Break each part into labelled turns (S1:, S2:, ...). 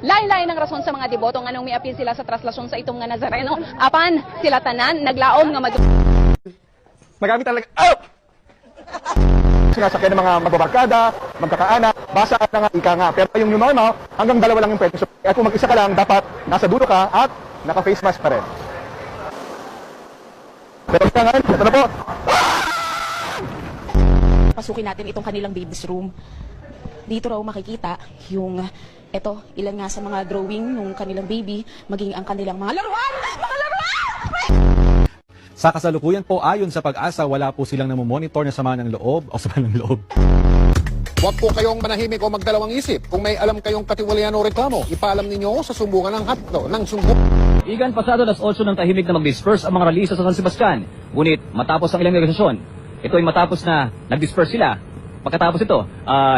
S1: Lain-lain ang rason sa mga deboto nga nang miapil sila sa traslasyon sa itong nga Nazareno. Apan sila tanan naglaom nga
S2: Magamit talaga. Oh! Sinasakyan ng mga magbabarkada, magkakaanak, basa at nga ika nga. Pero yung normal, hanggang dalawa lang yung pwede. So, kung mag-isa ka lang, dapat nasa dulo ka at naka-face mask pa rin. Pero nga, ito na po.
S3: Pasukin natin itong kanilang baby's room. Dito raw makikita yung ilan nga sa mga drawing ng kanilang baby, maging ang kanilang mga laruan! Mga laruan!
S4: Sa kasalukuyan po, ayon sa Pag-asa, wala po silang namomonitor na sama ng loob o sama ng loob.
S5: Huwag po kayong manahimik o magdalawang isip. Kung may alam kayong katiwalian o reklamo, ipaalam ninyo sa sumbungan ng hatlo, ng sumbungan.
S6: Igan pasado alas 8 ng tahimik na mag-disperse ang mga ralisa sa San Sebastian. Ngunit matapos ang ilang negosasyon, ito ay matapos na nag-disperse sila. Pagkatapos ito,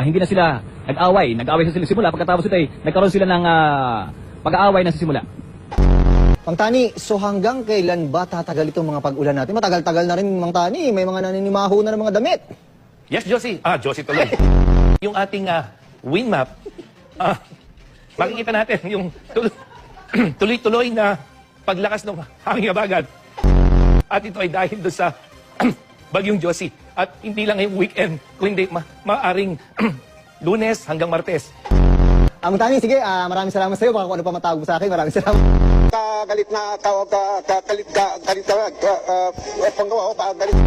S6: hindi na sila nag-away sa sila simula. Pagkatapos ito ay nagkaroon sila ng pag-aaway na sa simula.
S7: Mang Tani, so hanggang kailan ba tatagal itong mga pag-ulan natin? Matagal-tagal na rin, Mang Tani. May mga naninimaho na ng mga damit.
S8: Yes, Josie. Josie tuloy. Yung ating wind map, makikita natin yung tuloy-tuloy na paglakas ng hangin habagat. At ito ay dahil doon sa bagyong Josie. At hindi lang ngayong weekend, kung hindi maaring Lunes hanggang Martes.
S7: Mang Tani, sige, maraming salamat sa iyo. Baka kung ano pa matawag mo sa akin, maraming salamat.
S5: Galit na tawag panggawa ko galit.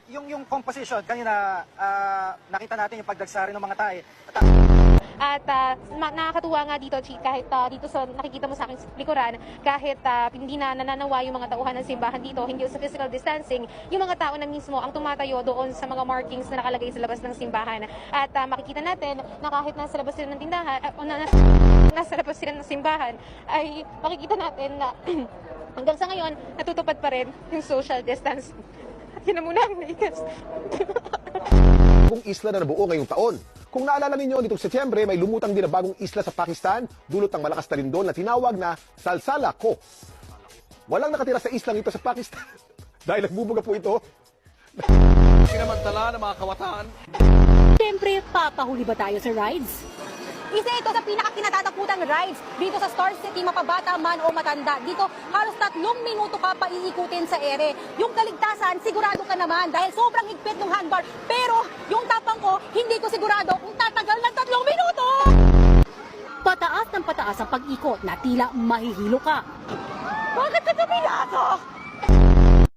S9: Yung composition, kanina nakita natin yung pagdagsari ng mga tae.
S10: At nakakatuwa nga dito, Chi, kahit dito sa nakikita mo sa aking likuran, kahit hindi na nananawa yung mga tauhan ng simbahan dito, hindi sa physical distancing, yung mga tao na mismo ang tumatayo doon sa mga markings na nakalagay sa labas ng simbahan. At makikita natin na kahit nasa labas sila ng tindahan, o nasa labas sila ng simbahan, ay makikita natin na hanggang sa ngayon, natutupad pa rin yung social distancing. At yun na muna ang naikas.
S5: Bagong isla na nabuo ngayong taon. Kung naalala ninyo, nitong Setyembre, may lumutang din na bagong isla sa Pakistan, dulot ng malakas na lindol na tinawag na Salsala Ko. Walang nakatira sa islang ito sa Pakistan dahil nagbubuga po ito.
S2: Sinamantala ng mga kawataan.
S11: Siyempre, papahuli ba tayo sa rides? Isa ito sa pinakakinatatakutang rides dito sa Star City, mapabata man o matanda. Dito, halos 3 minuto ka pa iikutin sa ere. Yung kaligtasan, sigurado ka naman dahil sobrang higpit ng handbar. Pero yung tapang ko, hindi ko sigurado kung tatagal ng 3 minuto! Pataas ng pataas ang pag-ikot na tila mahihilo ka.
S10: Bakit ka kapilado?